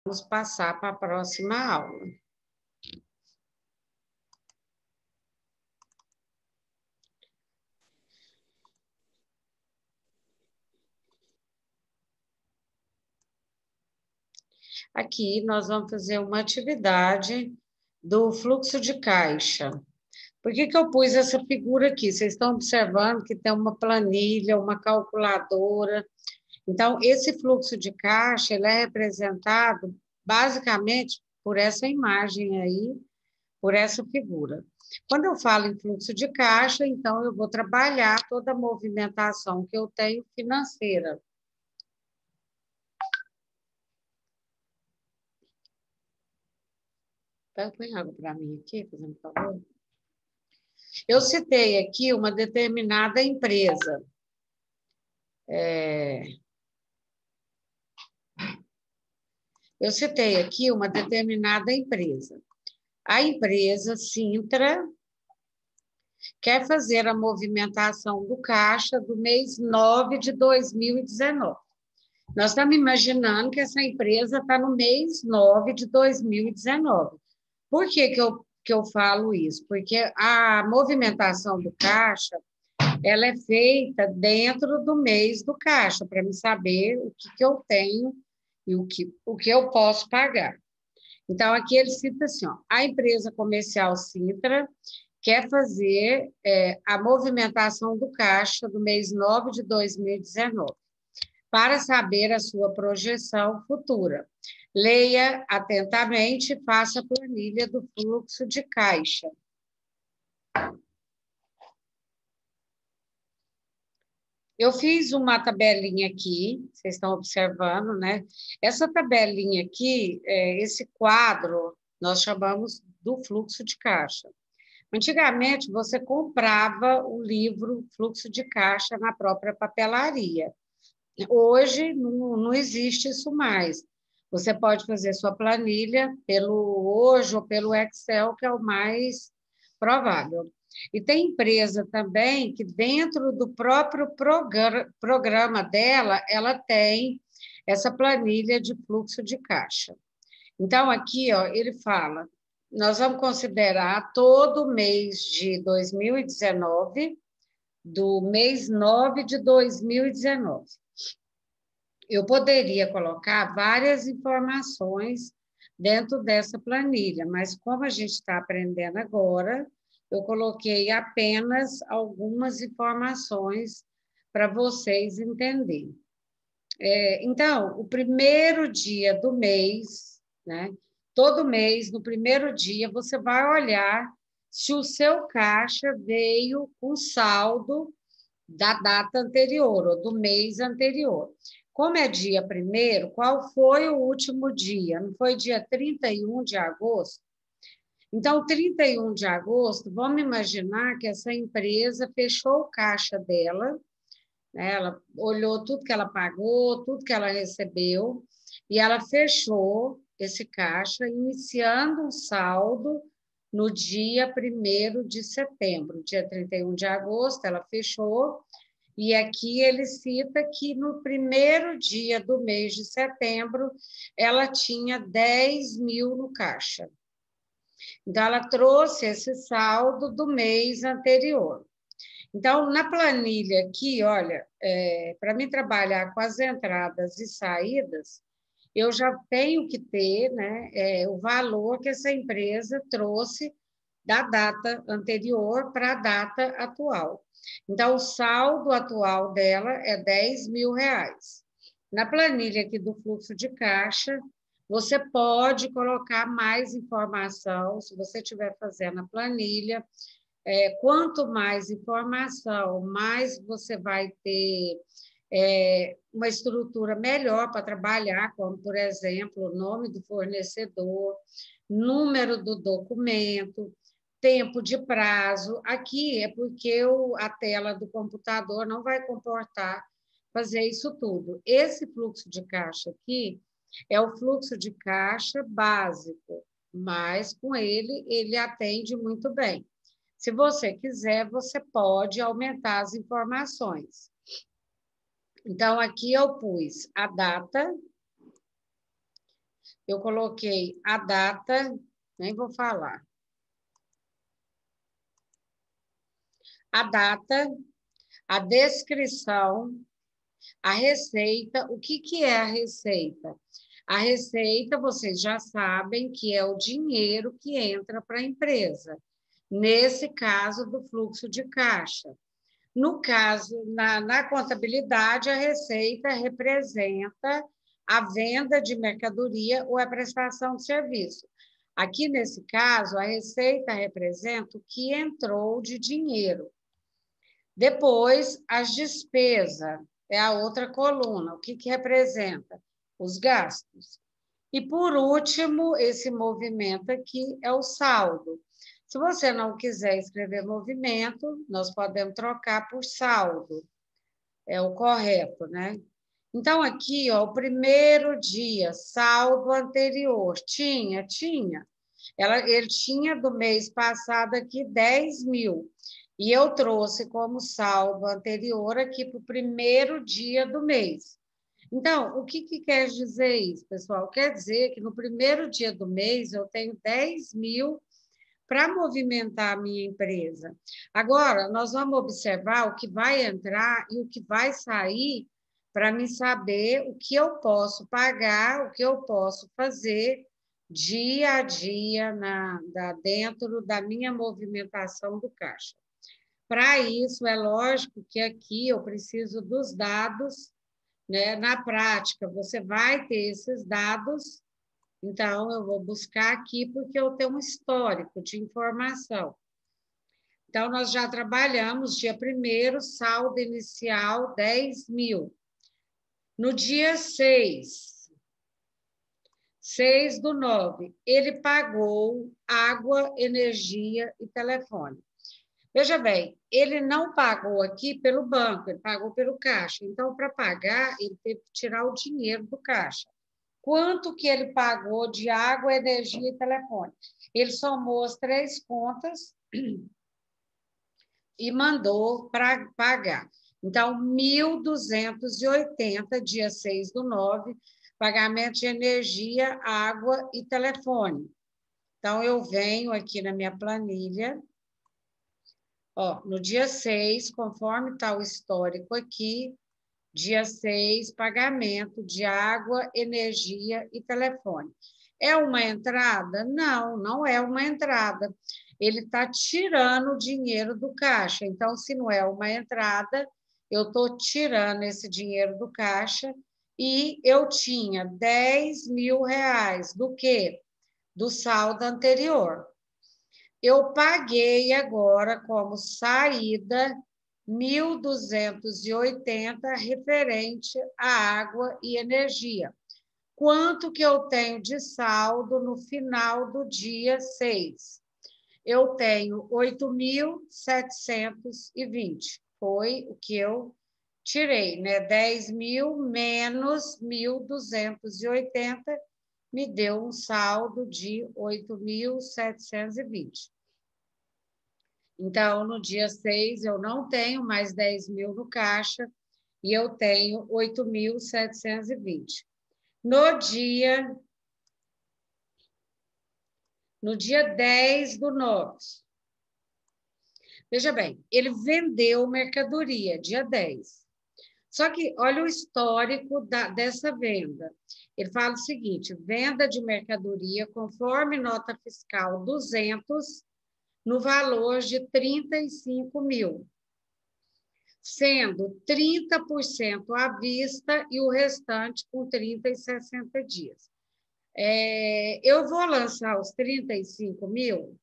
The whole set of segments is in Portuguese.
Vamos passar para a próxima aula. Aqui nós vamos fazer uma atividade do fluxo de caixa. Por que eu pus essa figura aqui? Vocês estão observando que tem uma planilha, uma calculadora. Então, esse fluxo de caixa ele é representado basicamente por essa imagem aí, por essa figura. Quando eu falo em fluxo de caixa, então eu vou trabalhar toda a movimentação que eu tenho financeira. Põe água para mim aqui, fazendo favor. Eu citei aqui uma determinada empresa. Eu citei aqui uma determinada empresa. A empresa Sintra quer fazer a movimentação do caixa do mês 9 de 2019. Nós estamos imaginando que essa empresa está no mês 9 de 2019. Por que eu falo isso? Porque a movimentação do caixa ela é feita dentro do mês do caixa, para me saber o que eu tenho e o que eu posso pagar. Então, aqui ele cita assim, ó, a empresa comercial Sintra quer fazer a movimentação do caixa do mês 9 de 2019, para saber a sua projeção futura. Leia atentamente e faça a planilha do fluxo de caixa. Eu fiz uma tabelinha aqui, vocês estão observando, né? Essa tabelinha aqui, esse quadro, nós chamamos do fluxo de caixa. Antigamente, você comprava o livro Fluxo de Caixa na própria papelaria. Hoje, não existe isso mais. Você pode fazer sua planilha pelo Hoje ou pelo Excel, que é o mais provável. E tem empresa também que dentro do próprio programa dela, ela tem essa planilha de fluxo de caixa. Então, aqui, ó, ele fala, nós vamos considerar todo mês de 2019, do mês 9 de 2019. Eu poderia colocar várias informações dentro dessa planilha, mas como a gente está aprendendo agora, eu coloquei apenas algumas informações para vocês entenderem. Então, o primeiro dia do mês, né? Todo mês, no primeiro dia, você vai olhar se o seu caixa veio com saldo da data anterior, ou do mês anterior. Como é dia 1º, qual foi o último dia? Não foi dia 31 de agosto? Então, 31 de agosto, vamos imaginar que essa empresa fechou o caixa dela, né? Ela olhou tudo que ela pagou, tudo que ela recebeu, e ela fechou esse caixa, iniciando um saldo no dia 1º de setembro. Dia 31 de agosto, ela fechou, e aqui ele cita que no primeiro dia do mês de setembro, ela tinha 10 mil no caixa. Então, ela trouxe esse saldo do mês anterior. Então, na planilha aqui, olha, para mim trabalhar com as entradas e saídas, eu já tenho que ter, né, o valor que essa empresa trouxe da data anterior para a data atual. Então, o saldo atual dela é 10 mil reais. Na planilha aqui do fluxo de caixa, você pode colocar mais informação, se você estiver fazendo a planilha. Quanto mais informação, mais você vai ter uma estrutura melhor para trabalhar, como, por exemplo, o nome do fornecedor, número do documento, tempo de prazo. Aqui é porque a tela do computador não vai comportar fazer isso tudo. Esse fluxo de caixa aqui é o fluxo de caixa básico, mas com ele atende muito bem. Se você quiser, você pode aumentar as informações. Então, aqui eu pus a data Eu coloquei a data, nem vou falar. A data, a descrição, a receita. O que é a receita? A receita, vocês já sabem que é o dinheiro que entra para a empresa. Nesse caso do fluxo de caixa. No caso, na contabilidade, a receita representa a venda de mercadoria ou a prestação de serviço. Aqui, nesse caso, a receita representa o que entrou de dinheiro. Depois, as despesas, é a outra coluna. O que representa? Os gastos. E, por último, esse movimento aqui é o saldo. Se você não quiser escrever movimento, nós podemos trocar por saldo. É o correto, né? Então, aqui, ó, o primeiro dia, saldo anterior. Tinha. Ele tinha do mês passado aqui 10 mil. E eu trouxe como saldo anterior aqui para o primeiro dia do mês. Então, o que quer dizer isso, pessoal? Quer dizer que no primeiro dia do mês eu tenho 10 mil para movimentar a minha empresa. Agora, nós vamos observar o que vai entrar e o que vai sair para me saber o que eu posso pagar, o que eu posso fazer dia a dia dentro da minha movimentação do caixa. Para isso, é lógico que aqui eu preciso dos dados, né? Na prática, você vai ter esses dados, então eu vou buscar aqui porque eu tenho um histórico de informação. Então, nós já trabalhamos, dia 1º, saldo inicial 10 mil. No dia 6 do 9, ele pagou água, energia e telefone. Veja bem, ele não pagou aqui pelo banco, ele pagou pelo caixa. Então, para pagar, ele teve que tirar o dinheiro do caixa. Quanto que ele pagou de água, energia e telefone? Ele somou as 3 contas e mandou para pagar. Então, 1.280, dia 6 do 9, pagamento de energia, água e telefone. Então, eu venho aqui na minha planilha. Ó, no dia 6, conforme está o histórico aqui, dia 6, pagamento de água, energia e telefone. É uma entrada? Não, não é uma entrada. Ele está tirando o dinheiro do caixa. Então, se não é uma entrada, eu estou tirando esse dinheiro do caixa e eu tinha 10 mil reais do quê? Do saldo anterior. Eu paguei agora como saída 1.280 referente à água e energia. Quanto que eu tenho de saldo no final do dia 6? Eu tenho 8.720. Foi o que eu tirei, né? 10 mil menos 1.280 me deu um saldo de 8.720. Então, no dia 6, eu não tenho mais 10 mil no caixa e eu tenho 8.720. No dia 10 do 9, veja bem, ele vendeu mercadoria, dia 10. Só que olha o histórico dessa venda. Ele fala o seguinte, venda de mercadoria conforme nota fiscal 200, no valor de 35 mil, sendo 30% à vista e o restante com 30 e 60 dias. Eu vou lançar os 35 mil?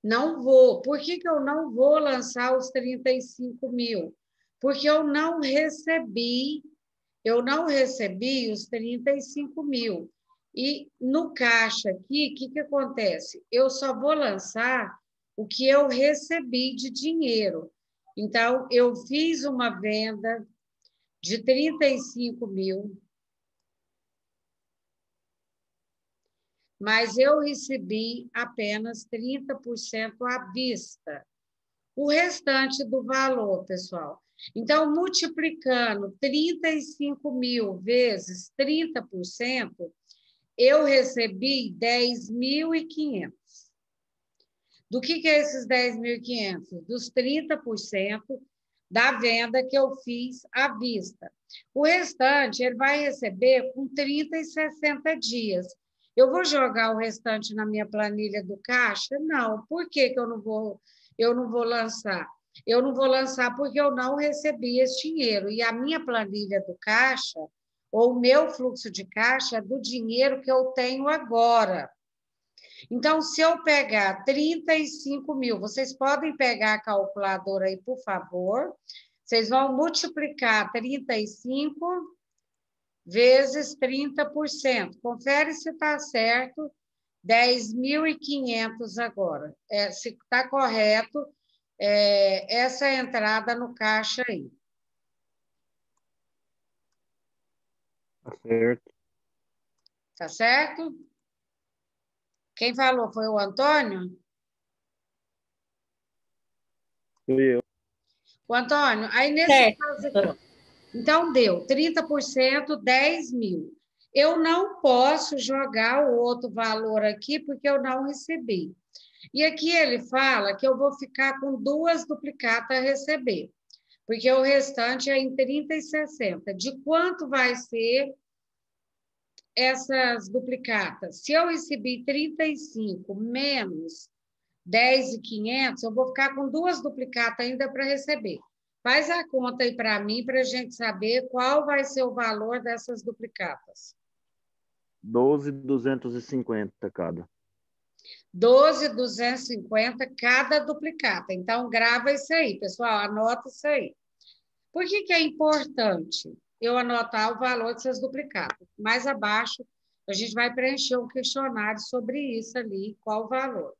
Não vou. Por que eu não vou lançar os 35 mil? Porque eu não recebi os 35 mil. E no caixa aqui, o que acontece? Eu só vou lançar o que eu recebi de dinheiro. Então, eu fiz uma venda de 35 mil, mas eu recebi apenas 30% à vista. O restante do valor, pessoal, Então, multiplicando 35 mil vezes 30%, eu recebi 10.500. Do que é esses 10.500? Dos 30% da venda que eu fiz à vista. O restante, ele vai receber com 30 e 60 dias. Eu vou jogar o restante na minha planilha do caixa? Não. Por que que eu não vou lançar? Eu não vou lançar porque eu não recebi esse dinheiro. E a minha planilha do caixa, ou o meu fluxo de caixa, é do dinheiro que eu tenho agora. Então, se eu pegar 35 mil, vocês podem pegar a calculadora aí, por favor. Vocês vão multiplicar 35 vezes 30%. Confere se está certo. 10.500 agora. Se está correto, essa entrada no caixa aí. Tá certo. Tá certo? Quem falou foi o Antônio? Fui eu. O Antônio, aí nesse caso aqui, então deu 30%, 10 mil. Eu não posso jogar o outro valor aqui porque eu não recebi. E aqui ele fala que eu vou ficar com 2 duplicatas a receber, porque o restante é em 30 e 60. De quanto vai ser essas duplicatas? Se eu recebi 35 menos 10.500, eu vou ficar com 2 duplicatas ainda para receber. Faz a conta aí para mim, para a gente saber qual vai ser o valor dessas duplicatas. 12.250 cada. 12.250 cada duplicata. Então, grava isso aí, pessoal, anota isso aí. Por que é importante eu anotar o valor dessas duplicatas? Mais abaixo, a gente vai preencher um questionário sobre isso ali, qual o valor.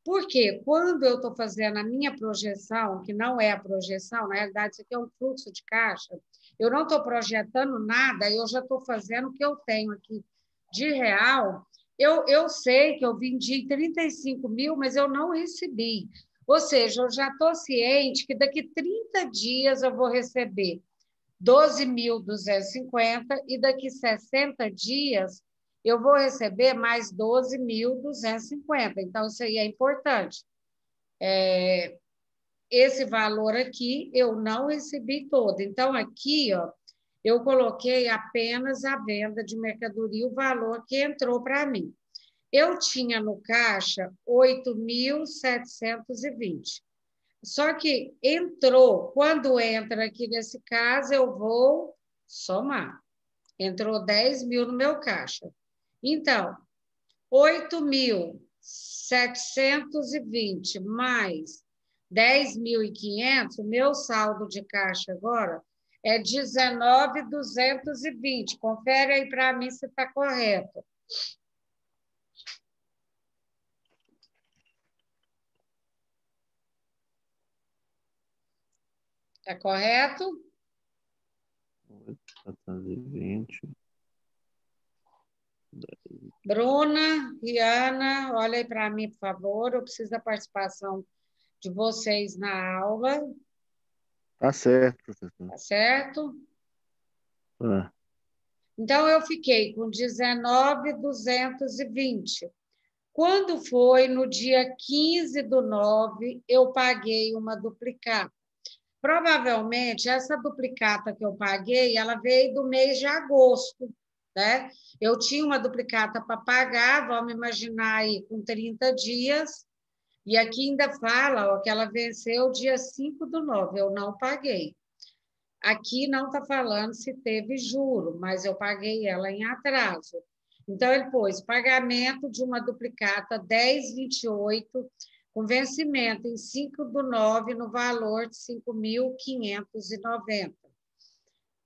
Porque quando eu estou fazendo a minha projeção, que não é a projeção, na realidade, isso aqui é um fluxo de caixa, eu não estou projetando nada, eu já estou fazendo o que eu tenho aqui de real. Eu sei que eu vendi 35 mil, mas eu não recebi. Ou seja, eu já estou ciente que daqui 30 dias eu vou receber 12.250 e daqui 60 dias eu vou receber mais 12.250. Então, isso aí é importante. Esse valor aqui eu não recebi todo. Então, aqui, ó, eu coloquei apenas a venda de mercadoria, o valor que entrou para mim. Eu tinha no caixa 8.720. Só que entrou, quando entra aqui nesse caso, eu vou somar. Entrou 10 mil no meu caixa. Então, 8.720 mais 10.500, o meu saldo de caixa agora é 19.220. Confere aí para mim se está correto. Está correto? 420. Bruna, Riana, olha aí para mim, por favor. Eu preciso da participação de vocês na aula. Tá certo, professor. Tá certo? É. Então, eu fiquei com 19.220. Quando foi no dia 15/9, eu paguei uma duplicata. Provavelmente, essa duplicata que eu paguei, ela veio do mês de agosto, né? Eu tinha uma duplicata para pagar, vamos imaginar aí, com 30 dias, e aqui ainda fala ó, que ela venceu dia 5/9, eu não paguei. Aqui não está falando se teve juro, mas eu paguei ela em atraso. Então, ele pôs pagamento de uma duplicata 10/28, com vencimento em 5/9, no valor de 5.590. O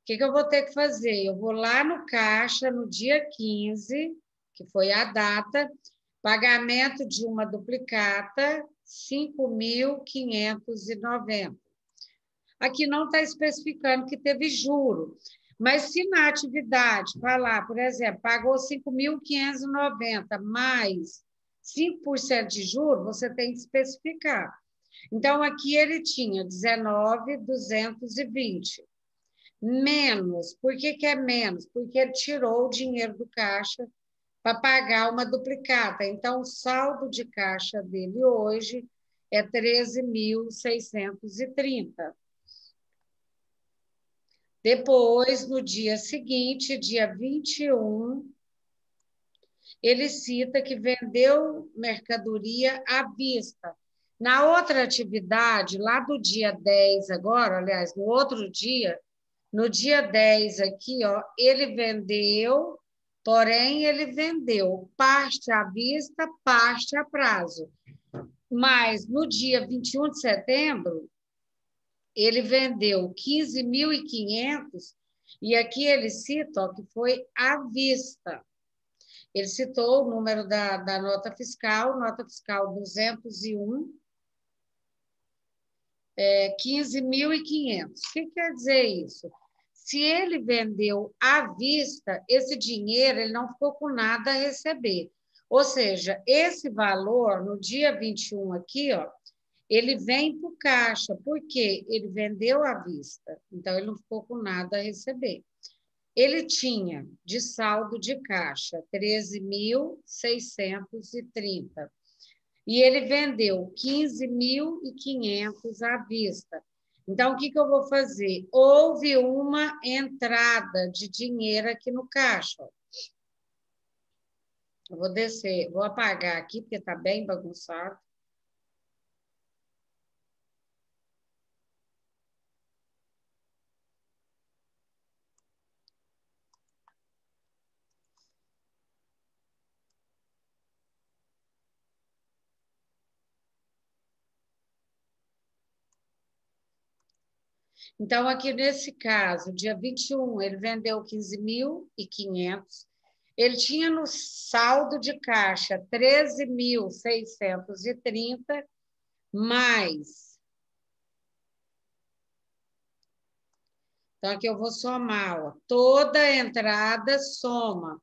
que eu vou ter que fazer? Eu vou lá no caixa, no dia 15, que foi a data, pagamento de uma duplicata, 5.590. Aqui não está especificando que teve juro, mas se na atividade falar, por exemplo, pagou 5.590 mais 5% de juro, você tem que especificar. Então, aqui ele tinha 19.220. Menos. Por que que é menos? Porque ele tirou o dinheiro do caixa para pagar uma duplicata. Então, o saldo de caixa dele hoje é 13.630. Depois, no dia seguinte, dia 21, ele cita que vendeu mercadoria à vista. Na outra atividade, lá do dia 10 agora, aliás, no outro dia, no dia 10 aqui, ó, ele vendeu, porém ele vendeu parte à vista, parte a prazo. Mas no dia 21 de setembro, ele vendeu 15.500 e aqui ele cita ó, que foi à vista. Ele citou o número da nota fiscal 201, 15.500. O que quer dizer isso? Se ele vendeu à vista, esse dinheiro ele não ficou com nada a receber. Ou seja, esse valor, no dia 21 aqui, ó, ele vem para o caixa, porque ele vendeu à vista, então ele não ficou com nada a receber. Ele tinha de saldo de caixa 13.630 e ele vendeu 15.500 à vista. Então, o que eu vou fazer? Houve uma entrada de dinheiro aqui no caixa. Eu vou descer, vou apagar aqui, porque está bem bagunçado. Então, aqui nesse caso, dia 21, ele vendeu 15.500. Ele tinha no saldo de caixa 13.630, mais. Então, aqui eu vou somar. Ó. Toda entrada soma,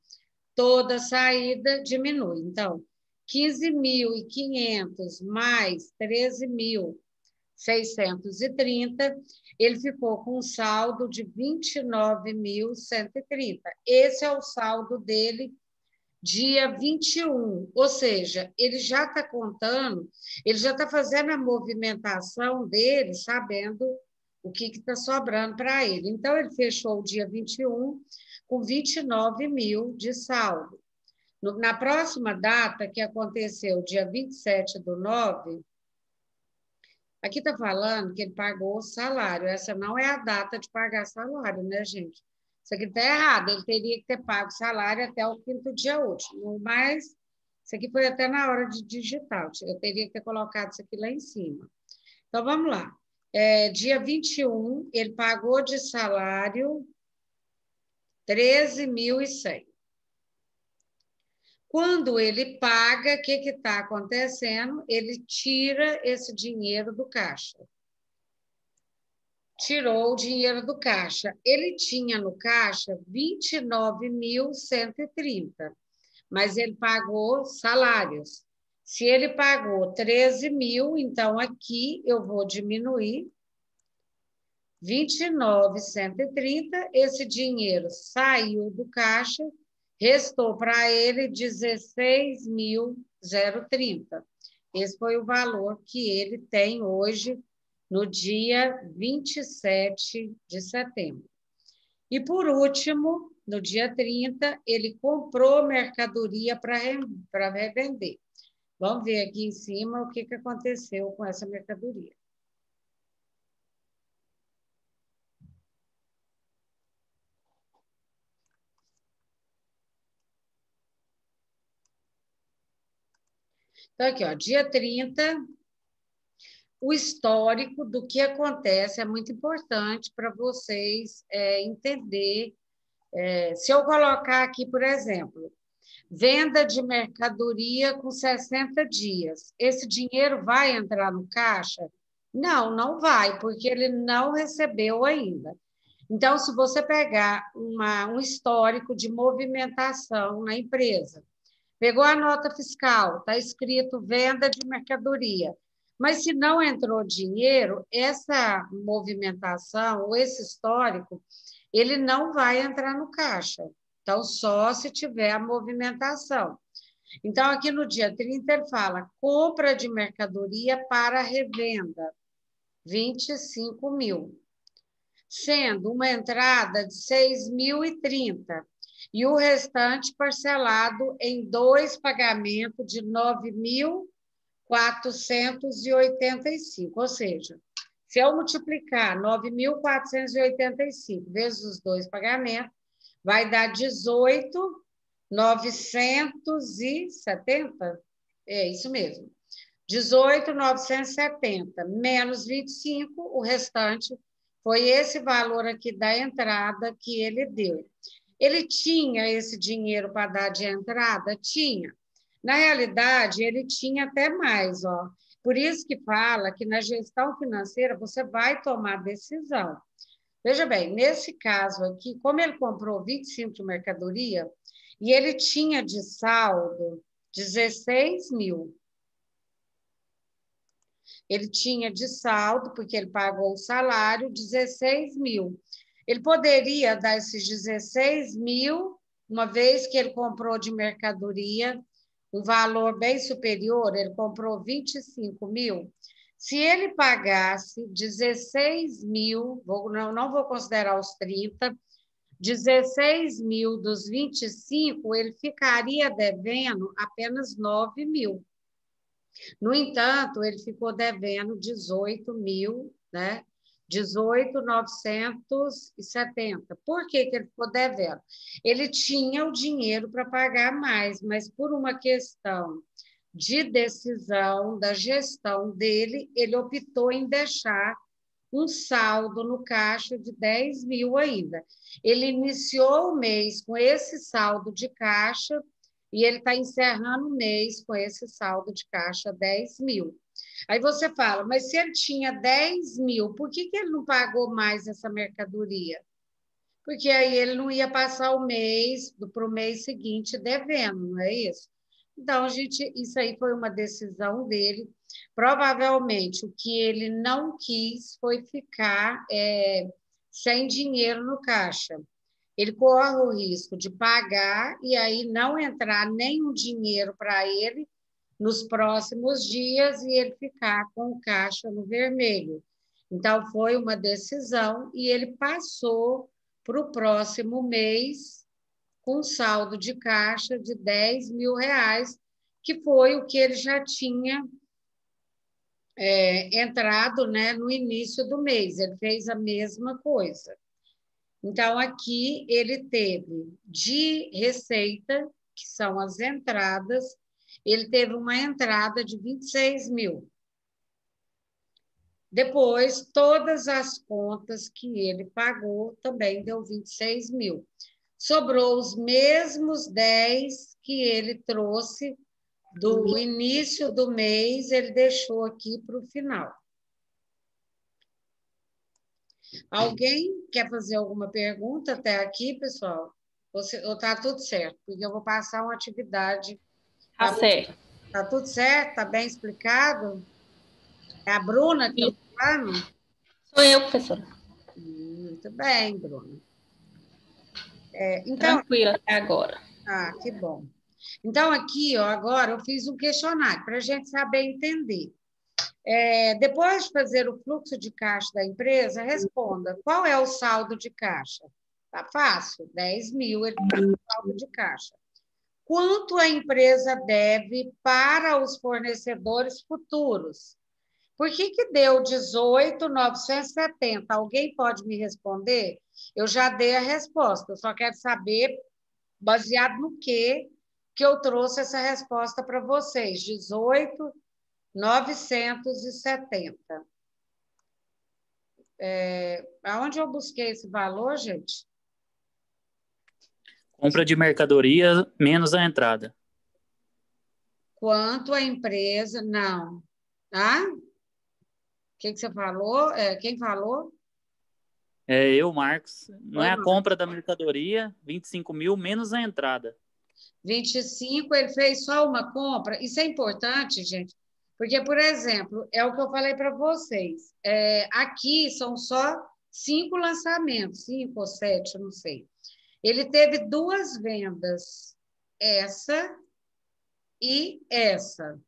toda saída diminui. Então, 15.500 mais 13.630, ele ficou com um saldo de 29.130. Esse é o saldo dele dia 21, ou seja, ele já está contando, ele já está fazendo a movimentação dele, sabendo o que está sobrando para ele. Então, ele fechou o dia 21 com 29 mil de saldo. Na próxima data, que aconteceu dia 27/9, aqui está falando que ele pagou o salário. Essa não é a data de pagar salário, né, gente? Isso aqui está errado. Ele teria que ter pago salário até o 5º dia útil. Mas, isso aqui foi até na hora de digitar. Eu teria que ter colocado isso aqui lá em cima. Então, vamos lá. Dia 21, ele pagou de salário 13.100. Quando ele paga, o que está acontecendo? Ele tira esse dinheiro do caixa. Tirou o dinheiro do caixa. Ele tinha no caixa 29.130, mas ele pagou salários. Se ele pagou 13 mil, então aqui eu vou diminuir 29.130, esse dinheiro saiu do caixa, restou para ele 16.030. Esse foi o valor que ele tem hoje, no dia 27 de setembro. E, por último, no dia 30, ele comprou mercadoria para revender. Vamos ver aqui em cima o que aconteceu com essa mercadoria. Então, aqui, ó, dia 30, o histórico do que acontece é muito importante para vocês entender. Se eu colocar aqui, por exemplo, venda de mercadoria com 60 dias, esse dinheiro vai entrar no caixa? Não, não vai, porque ele não recebeu ainda. Então, se você pegar um histórico de movimentação na empresa, pegou a nota fiscal, está escrito venda de mercadoria, Mas se não entrou dinheiro, essa movimentação, ou esse histórico, ele não vai entrar no caixa. Então, só se tiver a movimentação. Então, aqui no dia 30, ele fala compra de mercadoria para revenda, 25 mil, sendo uma entrada de 6.030 e o restante parcelado em 2 pagamentos de 9.485. Ou seja, se eu multiplicar 9.485 vezes os 2 pagamentos, vai dar 18.970. É isso mesmo. 18.970 menos 25, o restante foi esse valor aqui da entrada que ele deu. Ele tinha esse dinheiro para dar de entrada? Tinha. Na realidade, ele tinha até mais, ó. Por isso que fala que na gestão financeira você vai tomar decisão. Veja bem, nesse caso aqui, como ele comprou 25 de mercadoria e ele tinha de saldo 16 mil. Ele tinha de saldo, porque ele pagou o salário, 16 mil. Ele poderia dar esses 16 mil, uma vez que ele comprou de mercadoria um valor bem superior, ele comprou 25 mil. Se ele pagasse 16 mil, não vou considerar os 30, 16 mil dos 25, ele ficaria devendo apenas 9 mil. No entanto, ele ficou devendo 18 mil, né? 18.970. Por que ele ficou devendo? Ele tinha o dinheiro para pagar mais, mas por uma questão de decisão da gestão dele, ele optou em deixar um saldo no caixa de 10 mil ainda. Ele iniciou o mês com esse saldo de caixa e ele está encerrando o mês com esse saldo de caixa 10 mil. Aí você fala, mas se ele tinha 10 mil, por que ele não pagou mais essa mercadoria? Porque aí ele não ia passar o mês para o mês seguinte devendo, não é isso? Então, isso aí foi uma decisão dele. Provavelmente, o que ele não quis foi ficar sem dinheiro no caixa. Ele corre o risco de pagar e aí não entrar nenhum dinheiro para ele nos próximos dias e ele ficar com o caixa no vermelho. Então, foi uma decisão e ele passou para o próximo mês com saldo de caixa de 10 mil reais, que foi o que ele já tinha entrado, né, no início do mês. Ele fez a mesma coisa. Então, aqui ele teve de receita, que são as entradas, ele teve uma entrada de 26 mil. Depois, todas as contas que ele pagou também deu 26 mil. Sobrou os mesmos 10 que ele trouxe do início do mês, ele deixou aqui para o final. Alguém quer fazer alguma pergunta até aqui, pessoal? Ou está tudo certo? Porque eu vou passar uma atividade. Tá certo. Está tudo certo? Está bem explicado? É a Bruna que está falando? Sou eu, professora. Muito bem, Bruna. Então, tranquila até agora. Ah, que bom. Então, aqui, ó, agora eu fiz um questionário para a gente saber entender. Depois de fazer o fluxo de caixa da empresa, responda: qual é o saldo de caixa? Tá fácil, 10 mil ele tá no saldo de caixa. Quanto a empresa deve para os fornecedores futuros? Por que deu 18.970? Alguém pode me responder? Eu já dei a resposta, eu só quero saber, baseado no que eu trouxe essa resposta para vocês. 18.970. Aonde eu busquei esse valor, gente? Compra de mercadoria menos a entrada. Quanto a empresa... Não. Ah? O que você falou? Quem falou? Eu, Marcos. Não Oi, é a Marcos. compra da mercadoria, 25 mil menos a entrada. 25, ele fez só uma compra. Isso é importante, gente, Porque, por exemplo, é o que eu falei para vocês. Aqui são só 5 lançamentos, 5 ou 7, não sei. Ele teve 2 vendas, essa e essa,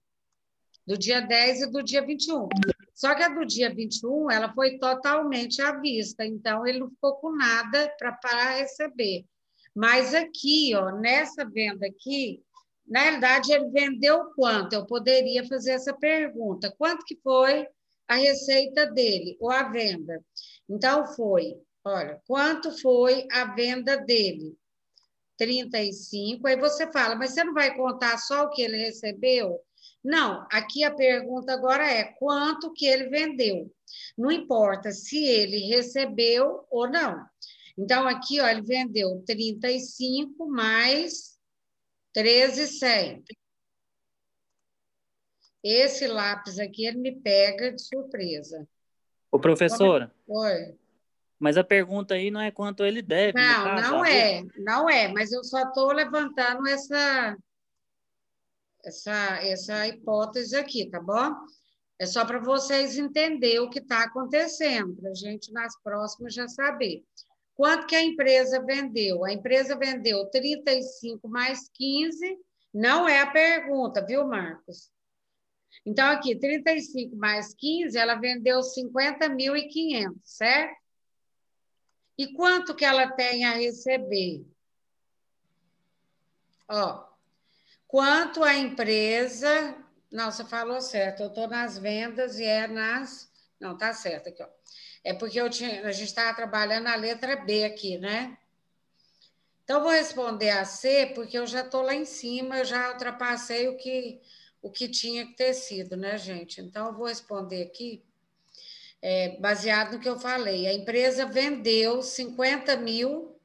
do dia 10 e do dia 21. Só que a do dia 21, ela foi totalmente à vista, então ele não ficou com nada para receber. Mas aqui, ó, nessa venda aqui, na realidade, ele vendeu quanto? Eu poderia fazer essa pergunta. Quanto que foi a receita dele, ou a venda? Então, foi, olha, quanto foi a venda dele? 35. Aí você fala, mas você não vai contar só o que ele recebeu? Não, aqui a pergunta agora é quanto que ele vendeu. Não importa se ele recebeu ou não. Então, aqui, ó, ele vendeu 35 mais 13,100. Esse lápis aqui, ele me pega de surpresa. Ô, professora, Oi. mas a pergunta aí não é quanto ele deve, no Não, caso, não a é, não é, mas eu só estou levantando essa hipótese aqui, tá bom? É só para vocês entenderem o que está acontecendo, para a gente, nas próximas, já saber. Quanto que a empresa vendeu? A empresa vendeu 35 mais 15, não é a pergunta, viu, Marcos? Então, aqui, 35 mais 15, ela vendeu 50.500, certo? E quanto que ela tem a receber? Ó, quanto a empresa... Não, você falou certo, eu estou nas vendas e é nas... Não, tá certo aqui, ó. É porque a gente estava trabalhando a letra B aqui, né? Então, eu vou responder a C, porque eu já estou lá em cima, eu já ultrapassei o que tinha que ter sido, né, gente? Então, eu vou responder aqui, baseado no que eu falei. A empresa vendeu 50 mil,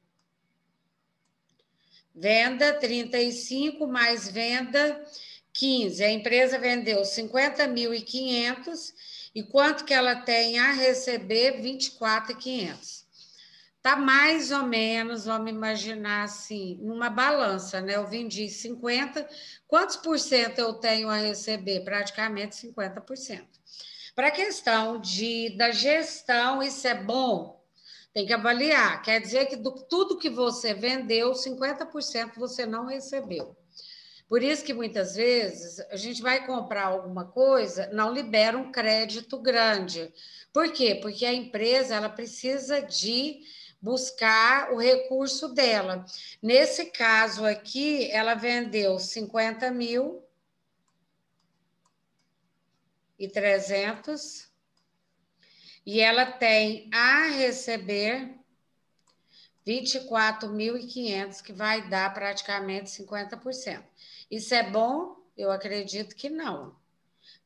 venda 35 mais venda 15. A empresa vendeu 50.500 e quanto que ela tem a receber? 24.500. Tá mais ou menos, vamos imaginar assim, numa balança, né? Eu vendi 50, quantos por cento eu tenho a receber? Praticamente 50%. Para a questão da gestão, isso é bom? Tem que avaliar. Quer dizer que tudo que você vendeu, 50% você não recebeu. Por isso que muitas vezes a gente vai comprar alguma coisa, não libera um crédito grande. Por quê? Porque a empresa ela precisa de buscar o recurso dela. Nesse caso aqui, ela vendeu 50.300 e ela tem a receber 24.500, que vai dar praticamente 50%. Isso é bom? Eu acredito que não,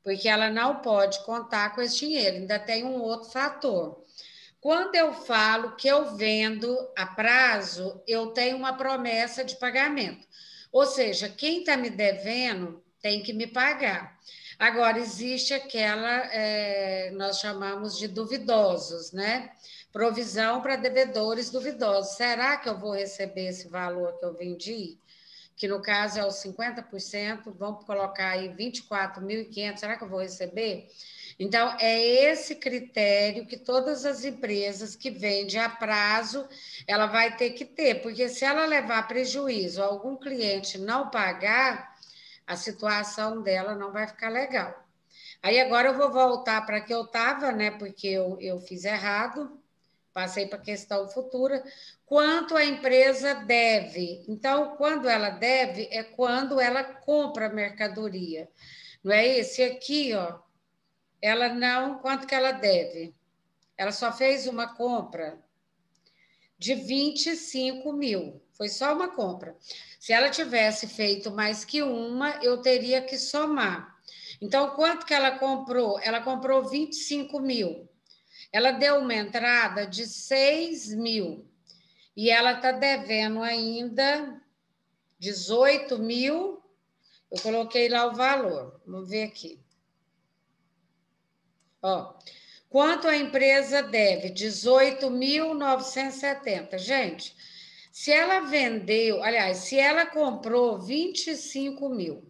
porque ela não pode contar com esse dinheiro. Ainda tem um outro fator. Quando eu falo que eu vendo a prazo, eu tenho uma promessa de pagamento. Ou seja, quem está me devendo tem que me pagar. Agora, existe aquela, nós chamamos de duvidosos, né? Provisão para devedores duvidosos. Será que eu vou receber esse valor que eu vendi? Que no caso é os 50%, vamos colocar aí 24.500, será que eu vou receber? Então, é esse critério que todas as empresas que vendem a prazo, ela vai ter que ter, porque se ela levar prejuízo, algum cliente não pagar, a situação dela não vai ficar legal. Aí agora eu vou voltar para que eu estava, né? Porque eu fiz errado, passei para a questão futura. Quanto a empresa deve? Então, quando ela deve, é quando ela compra mercadoria. Não é esse aqui, ó. Ela não, quanto que ela deve? Ela só fez uma compra de 25 mil. Foi só uma compra. Se ela tivesse feito mais que uma, eu teria que somar. Então, quanto que ela comprou? Ela comprou 25 mil. Ela deu uma entrada de 6 mil. E ela está devendo ainda 18 mil. Eu coloquei lá o valor. Vamos ver aqui. Ó, quanto a empresa deve? 18.970. Gente, se ela vendeu, aliás, se ela comprou 25 mil,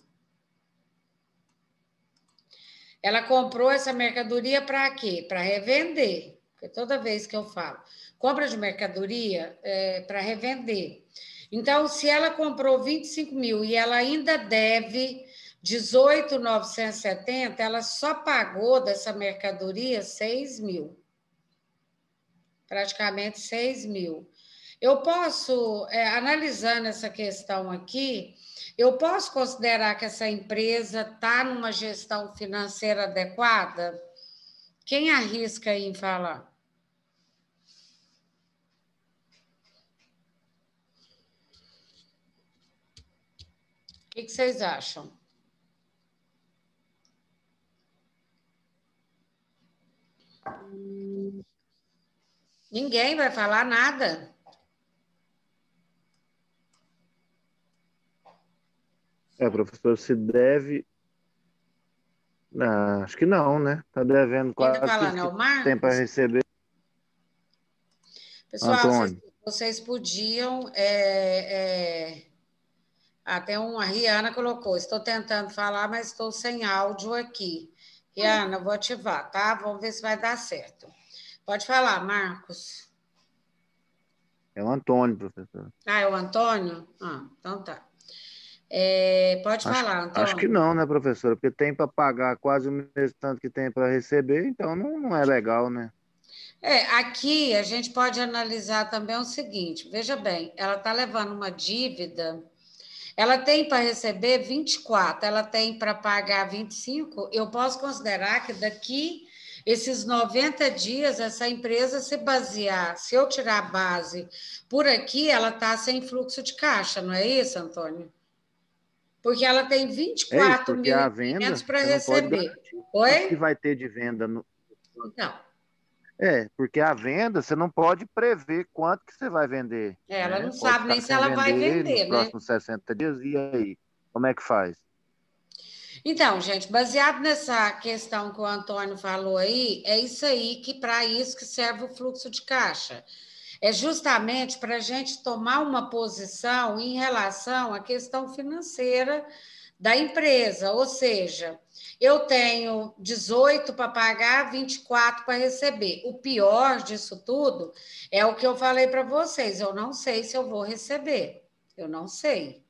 Ela comprou essa mercadoria para quê? Para revender. Porque toda vez que eu falo, compra de mercadoria é para revender. Então, se ela comprou 25 mil e ela ainda deve 18.970, ela só pagou dessa mercadoria 6 mil. Praticamente 6 mil. Eu posso, analisando essa questão aqui, eu posso considerar que essa empresa está numa gestão financeira adequada? Quem arrisca aí em falar? O que vocês acham? Ninguém vai falar nada. Professor, se deve. Ah, acho que não, né? Tá devendo Quem está quase tudo falando é que o tem para Marcos? receber. Pessoal, Antônio. vocês podiam. Até a Rihanna colocou: estou tentando falar, mas estou sem áudio aqui. Rihanna, vou ativar, tá? Vamos ver se vai dar certo. Pode falar, Marcos. É o Antônio, professor. Ah, é o Antônio? Ah, então tá. Pode falar, Acho que Antônio. não, né, professora? Porque tem para pagar quase o mesmo tanto que tem para receber, então não é legal, né? Aqui a gente pode analisar também o seguinte: veja bem, ela está levando uma dívida, ela tem para receber 24, ela tem para pagar 25. Eu posso considerar que daqui esses 90 dias, essa empresa se basear, se eu tirar a base por aqui, ela está sem fluxo de caixa, não é isso, Antônio? Porque ela tem É isso, 24 porque mil e a 500 venda, para você não pode receber. garantir quanto que Oi? vai ter de venda. Então, Porque a venda, você não pode prever quanto que você vai vender, ela né? não Pode sabe nem ficar se sem ela vai vender nos vender, né? próximos 60 dias, e aí? Como é que faz? Então, gente, baseado nessa questão que o Antônio falou aí, é isso aí que para isso que serve o fluxo de caixa. É justamente para a gente tomar uma posição em relação à questão financeira da empresa, ou seja, eu tenho 18 para pagar, 24 para receber. O pior disso tudo é o que eu falei para vocês, eu não sei se eu vou receber. Eu não sei.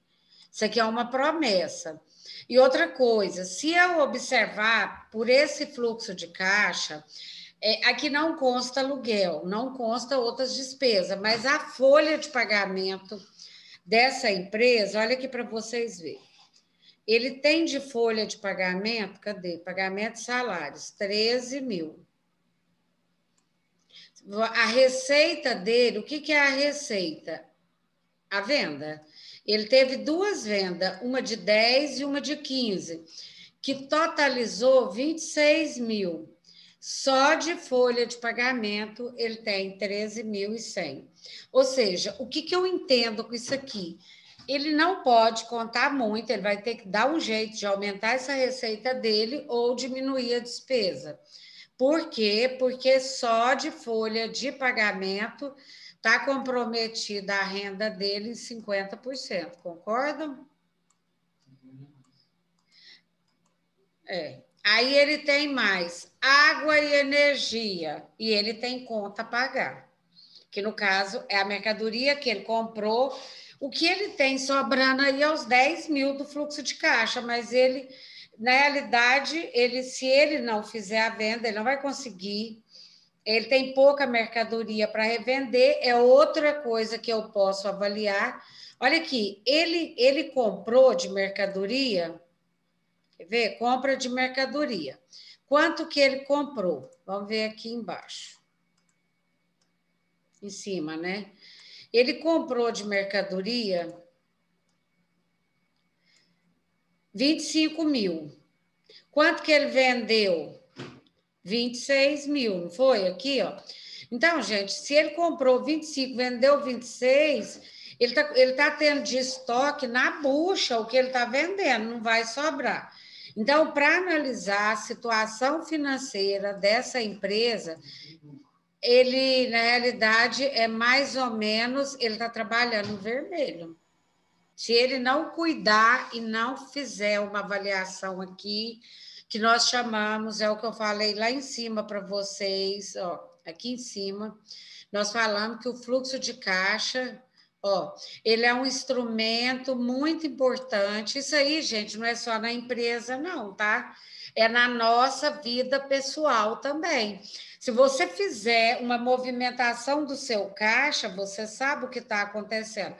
Isso aqui é uma promessa. E outra coisa, se eu observar por esse fluxo de caixa, aqui não consta aluguel, não consta outras despesas, mas a folha de pagamento dessa empresa, olha aqui para vocês verem. Ele tem de folha de pagamento, cadê? Pagamento de salários, 13 mil. A receita dele, o que é a receita? A venda. Ele teve duas vendas, uma de 10 e uma de 15, que totalizou 26 mil. Só de folha de pagamento ele tem 13.100. Ou seja, o que eu entendo com isso aqui? Ele não pode contar muito, ele vai ter que dar um jeito de aumentar essa receita dele ou diminuir a despesa. Por quê? Porque só de folha de pagamento está comprometida a renda dele em 50%, concordam? Aí ele tem mais água e energia, e ele tem conta a pagar, que no caso é a mercadoria que ele comprou, o que ele tem sobrando aí é os 10 mil do fluxo de caixa, mas ele, na realidade, se ele não fizer a venda, ele não vai conseguir. Ele tem pouca mercadoria para revender, é outra coisa que eu posso avaliar. Olha aqui, ele comprou de mercadoria, quer ver? Compra de mercadoria. Quanto que ele comprou? Vamos ver aqui embaixo. Em cima, né? Ele comprou de mercadoria 25 mil. Quanto que ele vendeu? 26 mil, não foi? Aqui, ó. Então, gente, se ele comprou 25, vendeu 26, ele tá tendo de estoque na bucha o que ele está vendendo, não vai sobrar. Então, para analisar a situação financeira dessa empresa, ele, na realidade, é mais ou menos, ele está trabalhando no vermelho. Se ele não cuidar e não fizer uma avaliação aqui, que nós chamamos, é o que eu falei lá em cima para vocês, ó, aqui em cima, nós falamos que o fluxo de caixa, ó, ele é um instrumento muito importante. Isso aí, gente, não é só na empresa, não, tá? É na nossa vida pessoal também. Se você fizer uma movimentação do seu caixa, você sabe o que está acontecendo.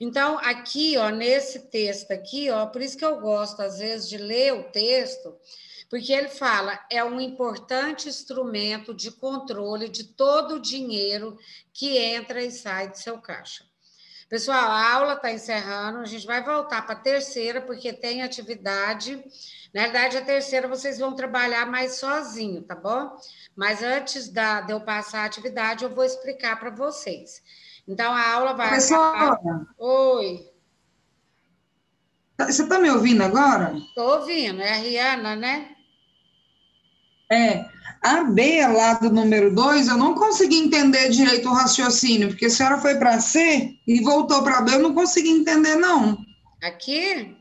Então, aqui, ó, nesse texto aqui, ó, por isso que eu gosto, às vezes, de ler o texto, porque ele fala, é um importante instrumento de controle de todo o dinheiro que entra e sai do seu caixa. Pessoal, a aula está encerrando, a gente vai voltar para a terceira, porque tem atividade. Na verdade, a terceira vocês vão trabalhar mais sozinho, tá bom? Mas antes de eu passar a atividade, eu vou explicar para vocês. Então, a aula vai acabar... Oi. Você está me ouvindo agora? Estou ouvindo, é a Rihanna, né? A B lá do número 2, eu não consegui entender direito o raciocínio, porque a senhora foi para C e voltou para B, eu não consegui entender, não. Aqui?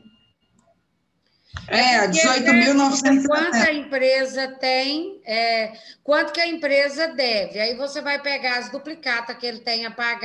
A 18.970. Quanto a empresa tem, quanto que a empresa deve. Aí você vai pegar as duplicatas que ele tem a pagar.